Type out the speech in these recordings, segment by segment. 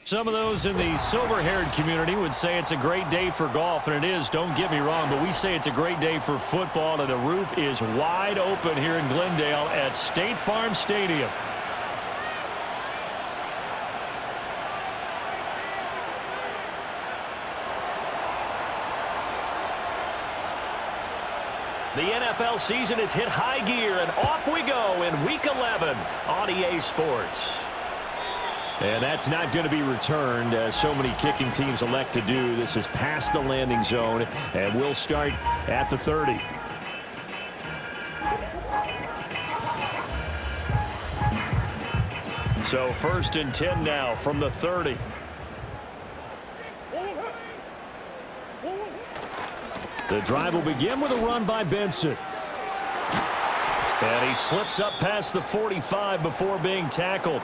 Some of those in the sober-haired community would say it's a great day for golf, and it is, don't get me wrong, but we say it's a great day for football, and the roof is wide open here in Glendale at State Farm Stadium. The NFL season has hit high gear, and off we go in Week 11 on EA Sports. And that's not going to be returned, as so many kicking teams elect to do. This is past the landing zone, and we'll start at the 30. So 1st and 10 now from the 30. The drive will begin with a run by Benson. And he slips up past the 45 before being tackled.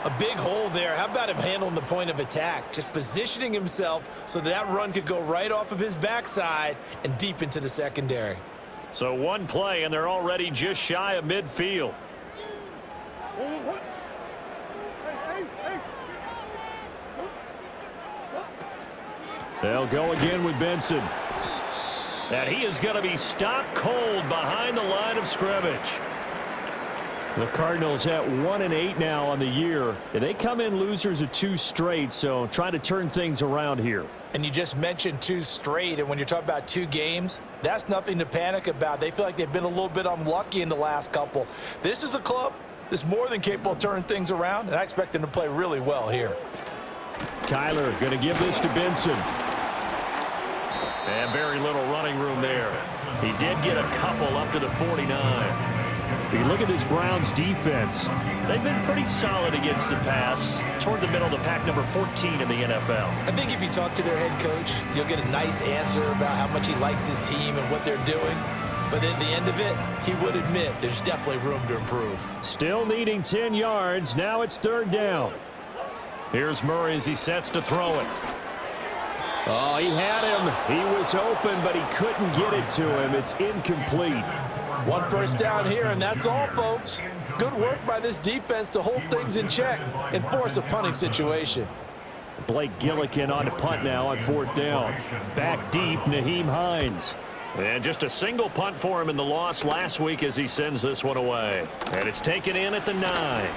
A big hole there. How about him handling the point of attack? Just positioning himself so that run could go right off of his backside and deep into the secondary. So one play, and they're already just shy of midfield. They'll go again with Benson. And he is going to be stopped cold behind the line of scrimmage. The Cardinals at 1-8 now on the year. They come in losers of 2 straight, so try to turn things around here. And you just mentioned 2 straight, and when you're talking about 2 games, that's nothing to panic about. They feel like they've been a little bit unlucky in the last couple. This is a club that's more than capable of turning things around, and I expect them to play really well here. Kyler going to give this to Benson. And very little running room there. He did get a couple up to the 49. If you look at this Browns defense, they've been pretty solid against the pass, toward the middle of the pack, number 14 in the NFL. I think if you talk to their head coach, you'll get a nice answer about how much he likes his team and what they're doing. But at the end of it, he would admit there's definitely room to improve. Still needing 10 yards. Now it's third down. Here's Murray as he sets to throw it. Oh, he had him. He was open, but he couldn't get it to him. It's incomplete. One first down here, and that's all, folks. Good work by this defense to hold things in check and force a punting situation. Blake Gillikin on to punt now on fourth down. Back deep, Nyheim Hines. And just a single punt for him in the loss last week as he sends this one away. And it's taken in at the 9.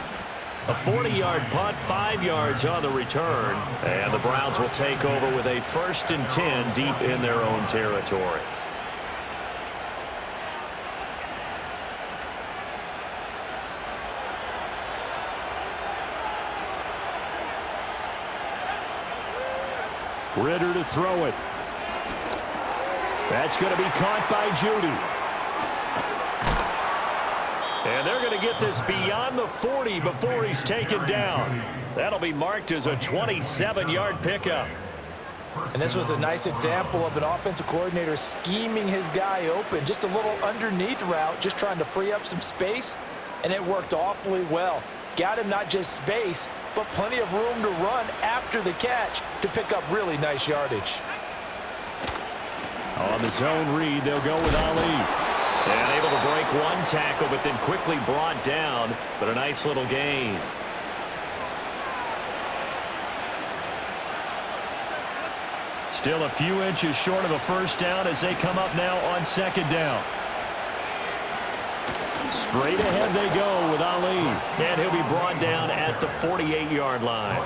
A 40-yard punt, 5 yards on the return. And the Browns will take over with a 1st and 10 deep in their own territory. Ridder to throw it. That's going to be caught by Judy. And they're going to get this beyond the 40 before he's taken down. That'll be marked as a 27-yard pickup. And this was a nice example of an offensive coordinator scheming his guy open. Just a little underneath route, just trying to free up some space. And it worked awfully well. Got him not just space, but plenty of room to run after the catch to pick up really nice yardage. On the zone read, they'll go with Ali. And able to break one tackle, but then quickly brought down. But a nice little gain. Still a few inches short of a first down as they come up now on second down. Straight ahead they go with Ali. And he'll be brought down at the 48-yard line.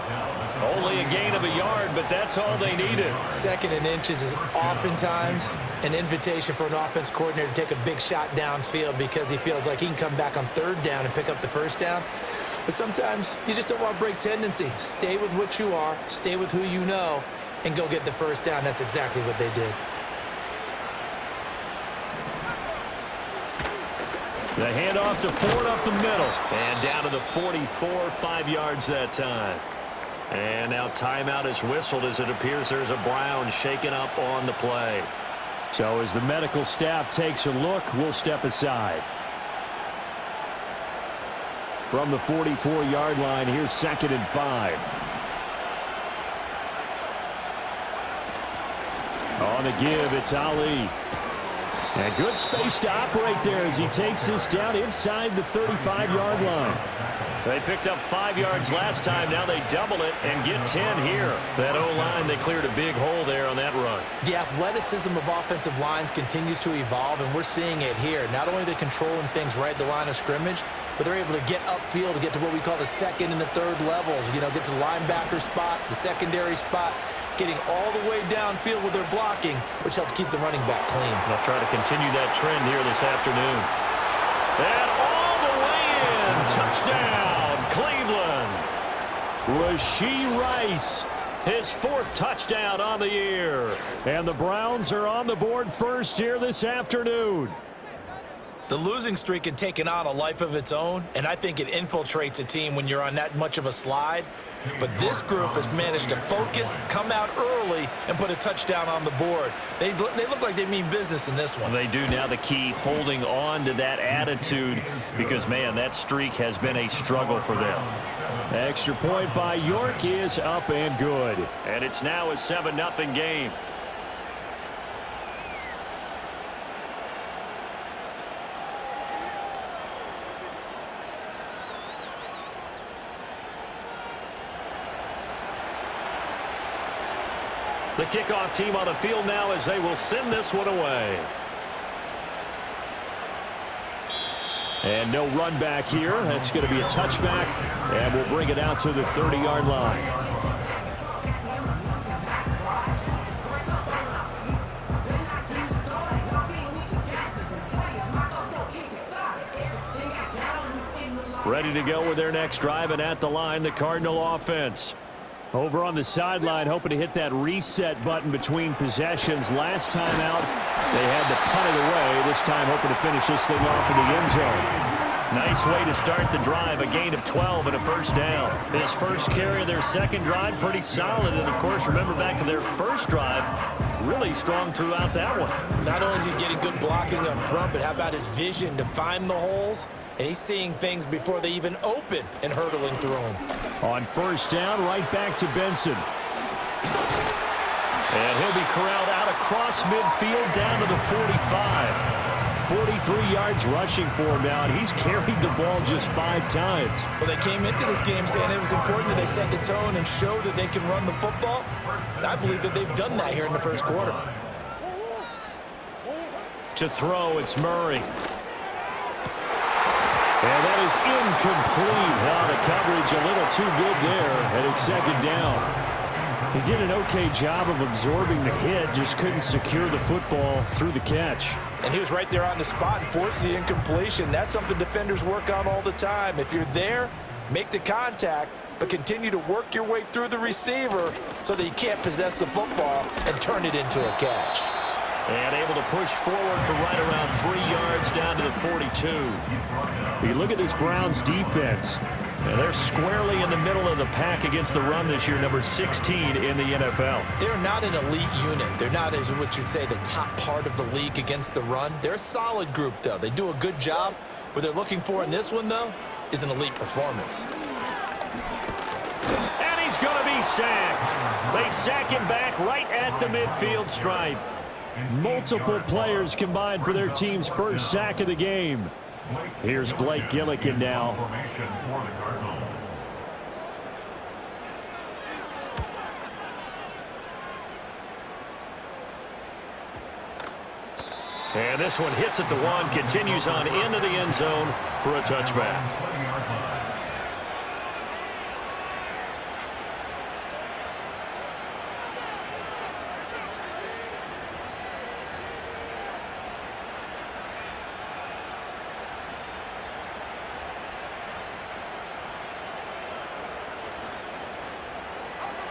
Only a gain of a yard, but that's all they needed. 2nd and inches is oftentimes an invitation for an offense coordinator to take a big shot downfield because he feels like he can come back on 3rd down and pick up the first down. But sometimes you just don't want to break tendency. Stay with what you are, stay with who you know, and go get the first down. That's exactly what they did. The handoff to Ford up the middle. And down to the 44, 5 yards that time. And now timeout is whistled as it appears there's a Brown shaken up on the play. So as the medical staff takes a look, we'll step aside. From the 44-yard line, here's 2nd and 5. On the give, it's Ali. And good space to operate there as he takes this down inside the 35-yard line. They picked up 5 yards last time. Now they double it and get 10 here. That O-line, they cleared a big hole there on that run. The athleticism of offensive lines continues to evolve, and we're seeing it here. Not only are they controlling things right at the line of scrimmage, but they're able to get upfield to get to what we call the 2nd and the 3rd levels. You know, get to the linebacker spot, the secondary spot, getting all the way downfield with their blocking, which helps keep the running back clean. They'll try to continue that trend here this afternoon. And all the way in. Touchdown, Cleveland. Rashee Rice, his 4th touchdown on the year. And the Browns are on the board first here this afternoon. The losing streak had taken on a life of its own, and I think it infiltrates a team when you're on that much of a slide. But this group has managed to focus, come out early, and put a touchdown on the board. They look like they mean business in this one. They do. Now the key, holding on to that attitude because, man, that streak has been a struggle for them. Extra point by York is up and good. And it's now a 7-0 game. The kickoff team on the field now as they will send this one away. And no run back here. That's going to be a touchback, and we'll bring it out to the 30-yard line. Ready to go with their next drive, and at the line, the Cardinal offense. Over on the sideline, hoping to hit that reset button between possessions. Last time out, they had to punt it away. This time, hoping to finish this thing off in the end zone. Nice way to start the drive, a gain of 12 and a first down. His first carry of their second drive, pretty solid. And, of course, remember back to their first drive, really strong throughout that one. Not only is he getting good blocking up front, but how about his vision to find the holes? And he's seeing things before they even open and hurdling through them. On first down, right back to Benson. And he'll be corralled out across midfield down to the 45. 43 yards rushing for him now, and he's carried the ball just 5 times. Well, they came into this game saying it was important that they set the tone and show that they can run the football. And I believe that they've done that here in the first quarter. To throw, it's Murray. And that is incomplete. Wow, the coverage a little too good there, and it's second down. He did an okay job of absorbing the hit, just couldn't secure the football through the catch. And he was right there on the spot and forced the incompletion. That's something defenders work on all the time. If you're there, make the contact, but continue to work your way through the receiver so that you can't possess the football and turn it into a catch. And able to push forward for right around 3 yards down to the 42. You look at this Browns defense. And they're squarely in the middle of the pack against the run this year, number 16 in the NFL. They're not an elite unit. They're not, as what you'd say, the top part of the league against the run. They're a solid group, though. They do a good job. What they're looking for in this one, though, is an elite performance. And he's going to be sacked. They sack him back right at the midfield stripe. Multiple players combined for their team's first sack of the game. Here's Blake Gillikin now. And this one hits at the 1, continues on into the end zone for a touchback.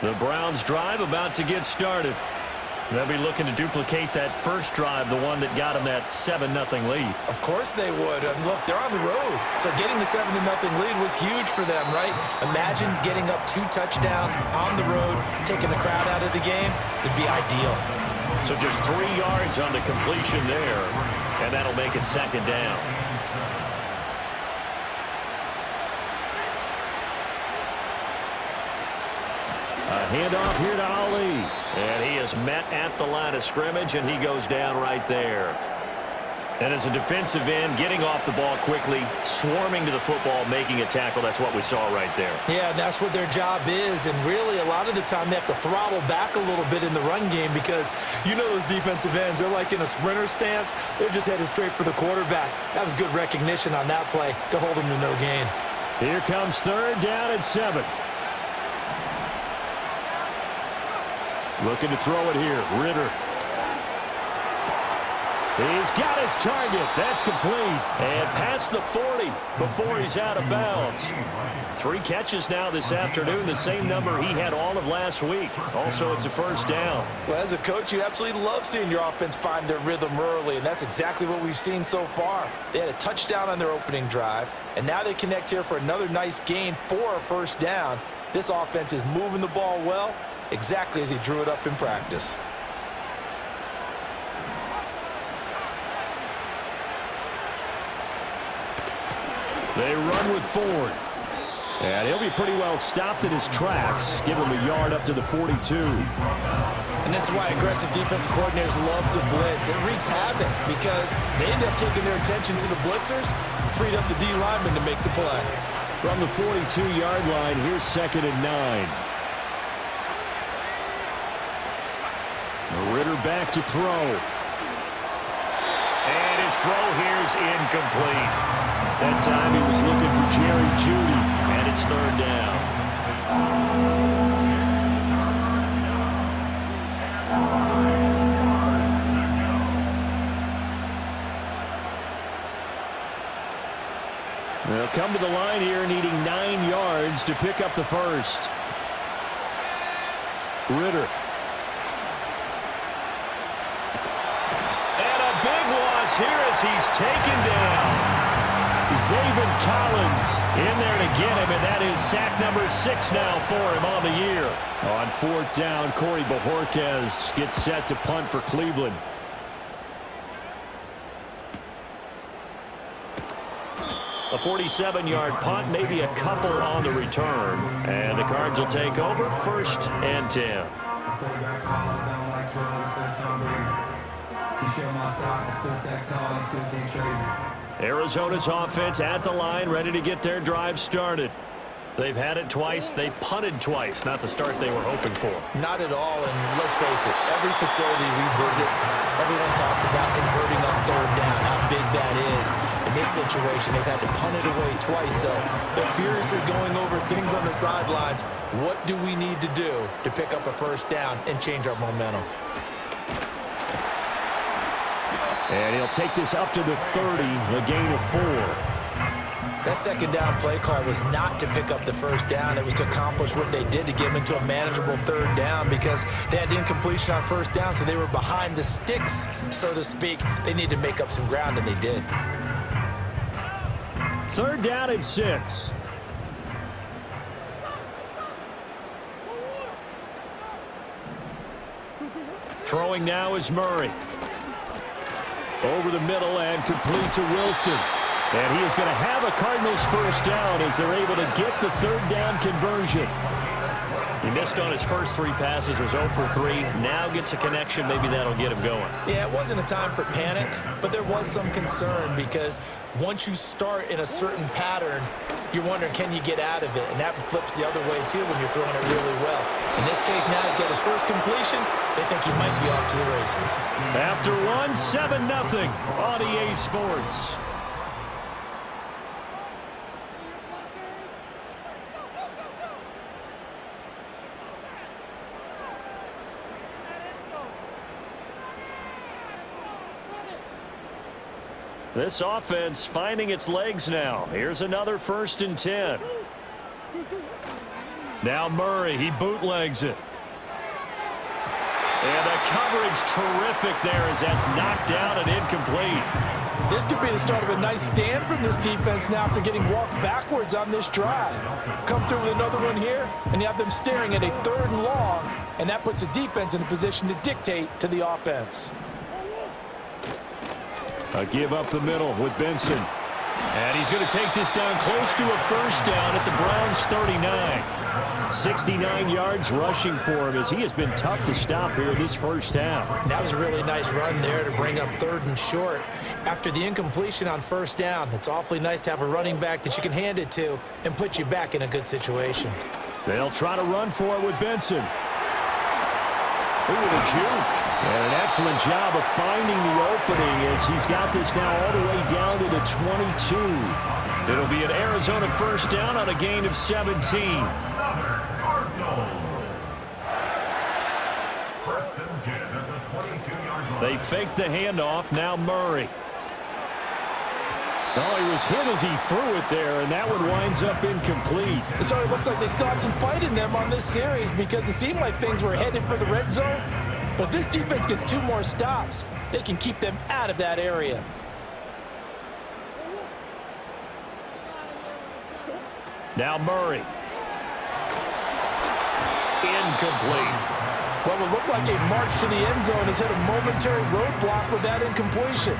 The Browns drive about to get started. They'll be looking to duplicate that first drive, the one that got them that 7-0 lead. Of course they would. Look, they're on the road. So getting the 7-0 lead was huge for them, right? Imagine getting up 2 touchdowns on the road, taking the crowd out of the game. It'd be ideal. So just 3 yards on the completion there, and that'll make it second down. A handoff here to Ali. And he is met at the line of scrimmage, and he goes down right there. And as a defensive end, getting off the ball quickly, swarming to the football, making a tackle, that's what we saw right there. Yeah, that's what their job is. And really, a lot of the time, they have to throttle back a little bit in the run game because you know those defensive ends, they're like in a sprinter stance. They're just headed straight for the quarterback. That was good recognition on that play to hold him to no gain. Here comes third down at 7. Looking to throw it here. Ritter. He's got his target. That's complete. And past the 40 before he's out of bounds. 3 catches now this afternoon, the same number he had all of last week. Also, it's a first down. Well, as a coach, you absolutely love seeing your offense find their rhythm early, and that's exactly what we've seen so far. They had a touchdown on their opening drive, and now they connect here for another nice gain for a first down. This offense is moving the ball well, exactly as he drew it up in practice. They run with Ford. And he'll be pretty well stopped in his tracks. Give him a yard up to the 42. And this is why aggressive defensive coordinators love to blitz. It wreaks havoc because they end up taking their attention to the blitzers, freed up the D lineman to make the play. From the 42-yard line, here's 2nd and 9. Ritter back to throw. And his throw here is incomplete. That time he was looking for Jerry Jeudy, and it's third down. They'll come to the line here needing 9 yards to pick up the first. Ritter. And a big loss here as he's taken down. Zaven Collins in there to get him, and that is sack number 6 now for him on the year. On 4th down, Corey Bojorquez gets set to punt for Cleveland. A 47-yard punt, maybe a couple on the return. And the Cards will take over 1st and 10. Arizona's offense at the line, ready to get their drive started. They've had it twice. They've punted twice. Not the start they were hoping for. Not at all, and let's face it, every facility we visit, everyone talks about converting on 3rd down, how big that is. In this situation, they've had to punt it away twice, so they're furiously going over things on the sidelines. What do we need to do to pick up a 1st down and change our momentum? And he'll take this up to the 30, a gain of 4. That 2nd down play call was not to pick up the 1st down. It was to accomplish what they did to get them into a manageable 3rd down because they had incompletion on 1st down, so they were behind the sticks, so to speak. They needed to make up some ground, and they did. 3rd down and 6. Throwing now is Murray. Over the middle and complete to Wilson. And he is going to have a Cardinals 1st down as they're able to get the 3rd down conversion. He missed on his first 3 passes, was 0 for 3. Now gets a connection. Maybe that'll get him going. Yeah, it wasn't a time for panic, but there was some concern because once you start in a certain pattern, you're wondering, can you get out of it? And that flips the other way, too, when you're throwing it really well. In this case, now he's got his first completion. They think he might be off to the races. After 7-0 on EA Sports. This offense finding its legs now. Here's another 1st and 10. Now Murray, he bootlegs it. And the coverage terrific there as that's knocked down and incomplete. This could be the start of a nice stand from this defense now after getting walked backwards on this drive. Come through with another one here, and you have them staring at a 3rd and long, and that puts the defense in a position to dictate to the offense. A give up the middle with Benson. And he's going to take this down close to a 1st down at the Browns 39. 69 yards rushing for him as he has been tough to stop here this 1st half. That was a really nice run there to bring up 3rd and short. After the incompletion on 1st down, it's awfully nice to have a running back that you can hand it to and put you back in a good situation. They'll try to run for it with Benson. Ooh, the juke. And an excellent job of finding the opening as he's got this now all the way down to the 22. It'll be an Arizona 1st down on a gain of 17. They fake the handoff. Now Murray. Oh, he was hit as he threw it there, and that one winds up incomplete. So it looks like they still have some fight in them on this series because it seemed like things were headed for the red zone. But if this defense gets 2 more stops, they can keep them out of that area. Now Murray. Incomplete. What would look like a march to the end zone has hit a momentary roadblock with that incompletion.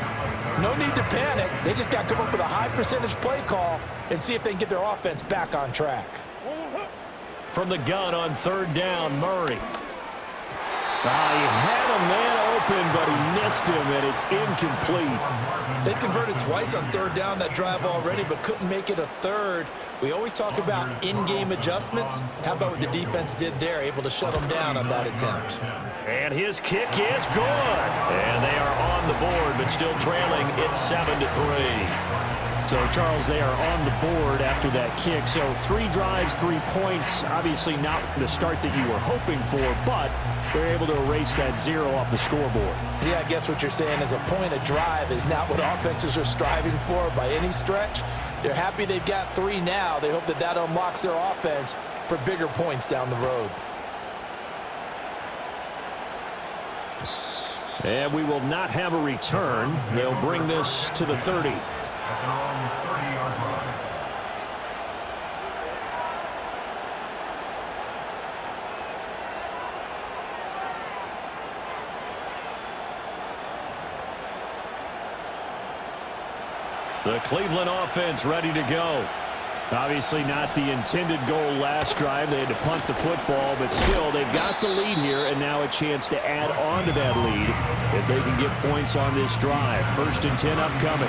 No need to panic. They just got to come up with a high percentage play call and see if they can get their offense back on track. From the gun on 3rd down, Murray. He had a man open, but he missed him, and it's incomplete. They converted twice on 3rd down that drive already, but couldn't make it a 3rd. We always talk about in-game adjustments. How about what the defense did there, able to shut them down on that attempt? And his kick is good. And they are on the board, but still trailing. It's 7-3. So, Charles, they are on the board after that kick. So 3 drives, 3 points. Obviously not the start that you were hoping for, but they're able to erase that 0 off the scoreboard. Yeah, I guess what you're saying is a point a drive is not what offenses are striving for by any stretch. They're happy they've got 3 now. They hope that that unlocks their offense for bigger points down the road. And we will not have a return. They'll bring this to the 30. at their own 30-yard line. The Cleveland offense ready to go. Obviously not the intended goal last drive. They had to punt the football, but still they've got the lead here, and now a chance to add on to that lead if they can get points on this drive. 1st and 10 upcoming.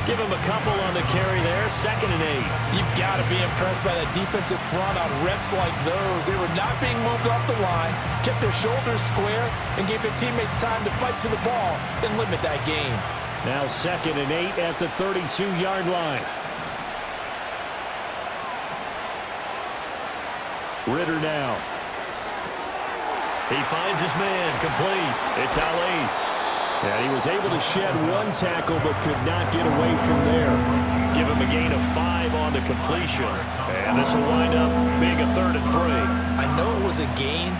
Give them a couple on the carry there. 2nd and 8. You've got to be impressed by that defensive front on reps like those. They were not being moved off the line, kept their shoulders square, and gave their teammates time to fight to the ball and limit that gain. Now 2nd and 8 at the 32-yard line. Ridder now. He finds his man, complete. It's Ali. And he was able to shed one tackle but could not get away from there. Give him a gain of 5 on the completion. And this will wind up being a 3rd and 3. I know it was a gain,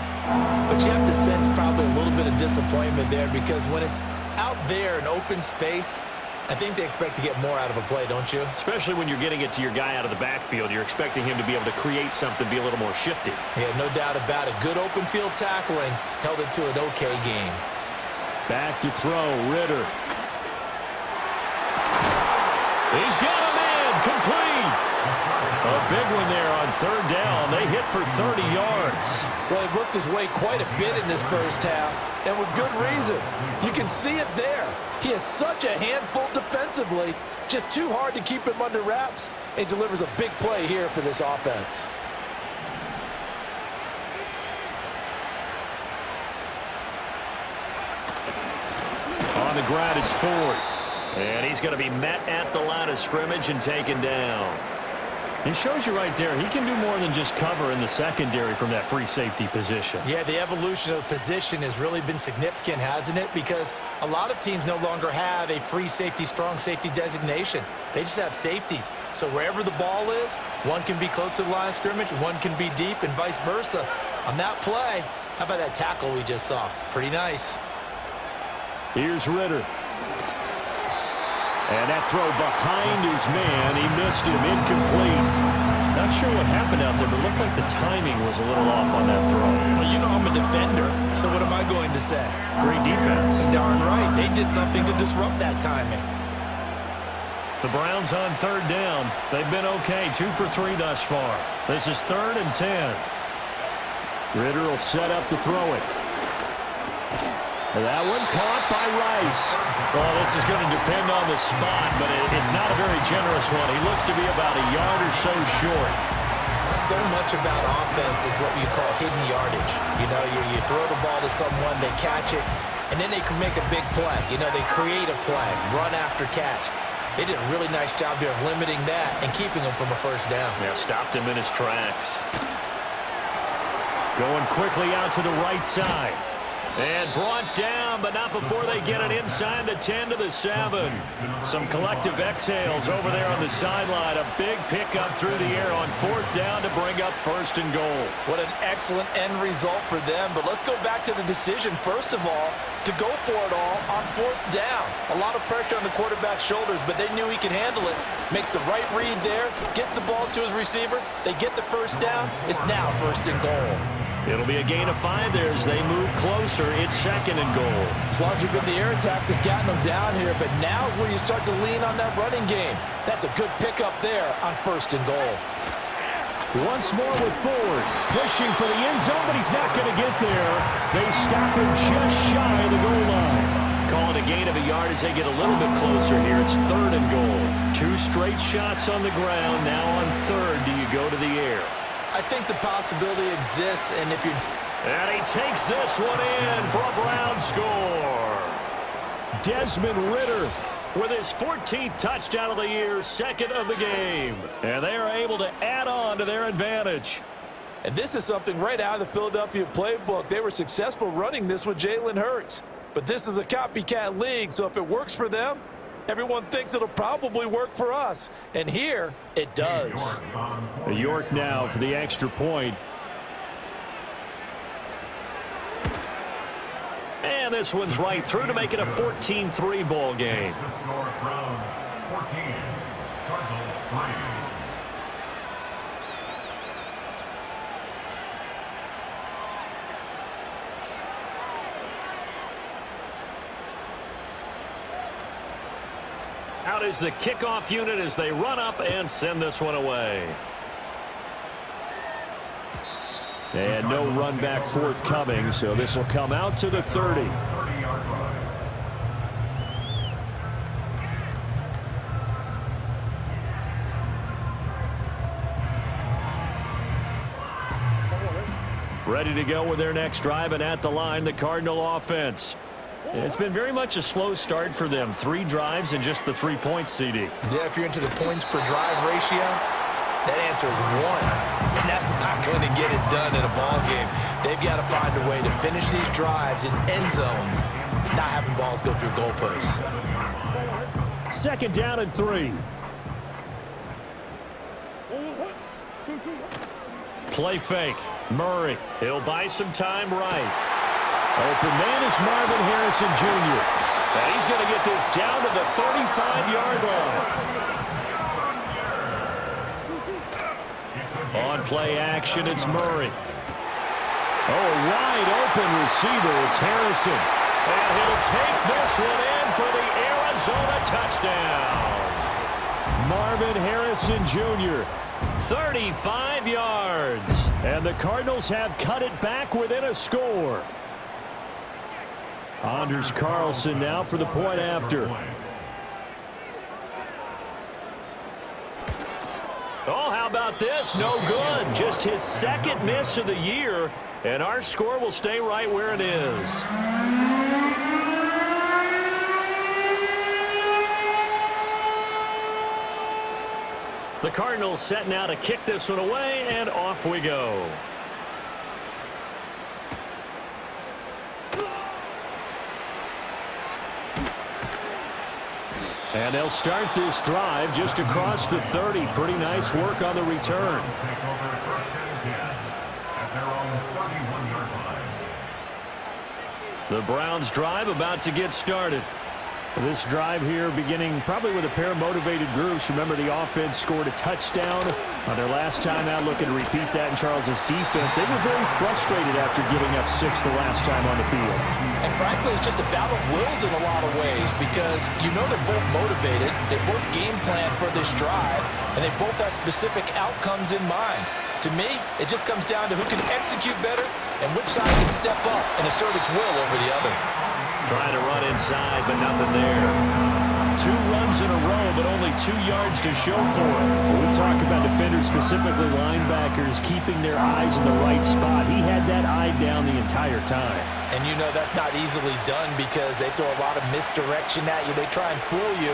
but you have to sense probably a little bit of disappointment there because when it's out there in open space, I think they expect to get more out of a play, don't you? Especially when you're getting it to your guy out of the backfield. You're expecting him to be able to create something, be a little more shifty. Yeah, no doubt about it. Good open field tackling held it to an okay game. Back to throw, Ridder. He's got a man, complete. A big one there on 3rd down. They hit for 30 yards. Well, he worked his way quite a bit in this first half, and with good reason. You can see it there. He is such a handful defensively, just too hard to keep him under wraps, and delivers a big play here for this offense. On the ground, it's Ford. And he's going to be met at the line of scrimmage and taken down. He shows you right there, he can do more than just cover in the secondary from that free safety position. Yeah, the evolution of position has really been significant, hasn't it? Because a lot of teams no longer have a free safety, strong safety designation. They just have safeties. So wherever the ball is, one can be close to the line of scrimmage, one can be deep, and vice versa. On that play, how about that tackle we just saw? Pretty nice. Here's Ridder. And that throw behind his man. He missed him, incomplete. Not sure what happened out there, but it looked like the timing was a little off on that throw. Well, you know I'm a defender, so what am I going to say? Great defense. Darn right. They did something to disrupt that timing. The Browns on 3rd down. They've been okay, 2 for 3 thus far. This is 3rd and 10. Ridder will set up to throw it. That one caught by Rice. Well, this is going to depend on the spot, but it's not a very generous one. He looks to be about a yard or so short. So much about offense is what you call hidden yardage. You know, you throw the ball to someone, they catch it, and then they can make a big play. You know, they create a play, run after catch. They did a really nice job there of limiting that and keeping him from a 1st down. Yeah, stopped him in his tracks. Going quickly out to the right side. And brought down, but not before they get it inside the 10 to the 7. Some collective exhales over there on the sideline. A big pickup through the air on 4th down to bring up 1st and goal. What an excellent end result for them. But let's go back to the decision, first of all, to go for it all on 4th down. A lot of pressure on the quarterback's shoulders, but they knew he could handle it. Makes the right read there, gets the ball to his receiver. They get the 1st down. It's now 1st and goal. It'll be a gain of 5 there as they move closer. It's 2nd and goal. It's largely been the air attack that's gotten them down here, but now's where you start to lean on that running game. That's a good pickup there on 1st and goal. Once more with Ford, pushing for the end zone, but he's not going to get there. They stop him just shy of the goal line. Call it a gain of a yard as they get a little bit closer here. It's 3rd and goal. 2 straight shots on the ground. Now on 3rd, do you go to the air? I think the possibility exists, and if you... And he takes this one in for a Brown score. Desmond Ridder with his 14th touchdown of the year, 2nd of the game. And they are able to add on to their advantage. And this is something right out of the Philadelphia playbook. They were successful running this with Jalen Hurts. But this is a copycat league, so if it works for them, everyone thinks it'll probably work for us. And here, it does. York now for the extra point. And this one's right through to make it a 14-3 ball game. 14. Cardinals 3. Out is the kickoff unit as they run up and send this one away. And no run back forthcoming, so this will come out to the 30. 30-yard line. Ready to go with their next drive, and at the line, the Cardinal offense. It's been very much a slow start for them. 3 drives and just the 3 points, CD. Yeah, if you're into the points per drive ratio, that answer is 1. And that's not going to get it done in a ball game. They've got to find a way to finish these drives in end zones, not having balls go through goalposts. 2nd down and 3. Play fake. Murray. He'll buy some time right. Open man is Marvin Harrison Jr. And he's going to get this down to the 35-yard line. On play action, it's Murray. Oh, a wide open receiver. It's Harrison. And he'll take this one in for the Arizona touchdown. Marvin Harrison Jr., 35 yards. And the Cardinals have cut it back within a score. Anders Carlson now for the point after. Oh, how about this? No good. Just his 2nd miss of the year, and our score will stay right where it is. The Cardinals setting out to kick this one away, and off we go. And they'll start this drive just across the 30. Pretty nice work on the return. Take over 1st and 10 at their own 31-yard line. The Browns drive about to get started. This drive here beginning probably with a pair of motivated groups. Remember, the offense scored a touchdown on their last time out. Looking to repeat that in Charles's defense. They were very frustrated after giving up 6 the last time on the field. And frankly, it's just a battle of wills in a lot of ways because you know they're both motivated. They both game plan for this drive, and they both have specific outcomes in mind. To me, it just comes down to who can execute better and which side can step up and assert its will over the other. Trying to run inside, but nothing there. 2 runs in a row, but only 2 yards to show for it. When we talk about defenders, specifically linebackers, keeping their eyes in the right spot. He had that eye down the entire time. And you know that's not easily done because they throw a lot of misdirection at you. They try and fool you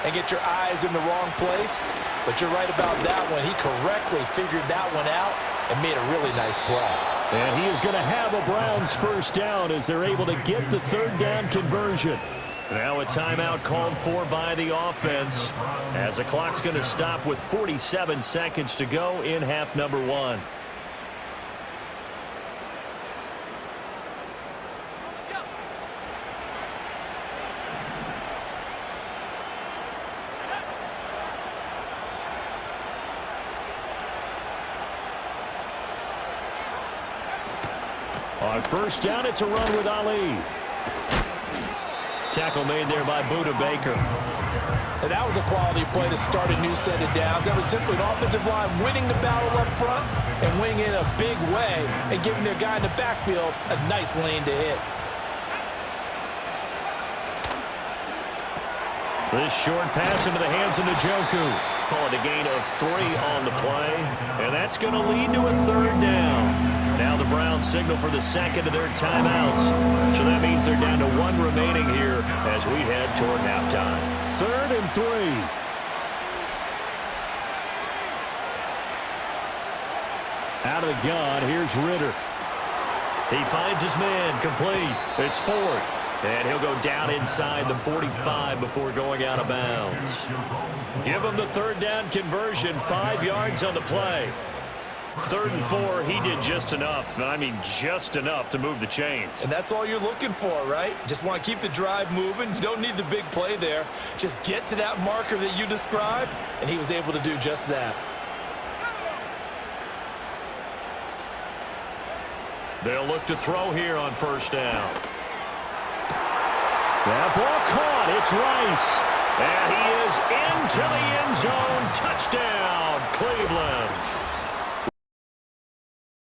and get your eyes in the wrong place. But you're right about that one. He correctly figured that one out and made a really nice play. And he is going to have a Browns 1st down as they're able to get the 3rd down conversion. Now a timeout called for by the offense as the clock's going to stop with 47 seconds to go in half number 1. On 1st down, it's a run with Ali. Tackle made there by Budda Baker. And that was a quality play to start a new set of downs. That was simply an offensive line winning the battle up front and winning in a big way and giving their guy in the backfield a nice lane to hit. This short pass into the hands of Njoku. Call it a gain of 3 on the play. And that's going to lead to a 3rd down. Now the Browns signal for the 2nd of their timeouts. So that means they're down to 1 remaining here as we head toward halftime. 3rd and 3. Out of the gun, here's Ritter. He finds his man, complete. It's Ford. And he'll go down inside the 45 before going out of bounds. Give him the 3rd down conversion, 5 yards on the play. 3rd and 4, he did just enough, and I mean just enough to move the chains. And that's all you're looking for, right? Just want to keep the drive moving. You don't need the big play there. Just get to that marker that you described, and he was able to do just that. They'll look to throw here on 1st down. That ball caught. It's Rice. And he is into the end zone. Touchdown, Cleveland.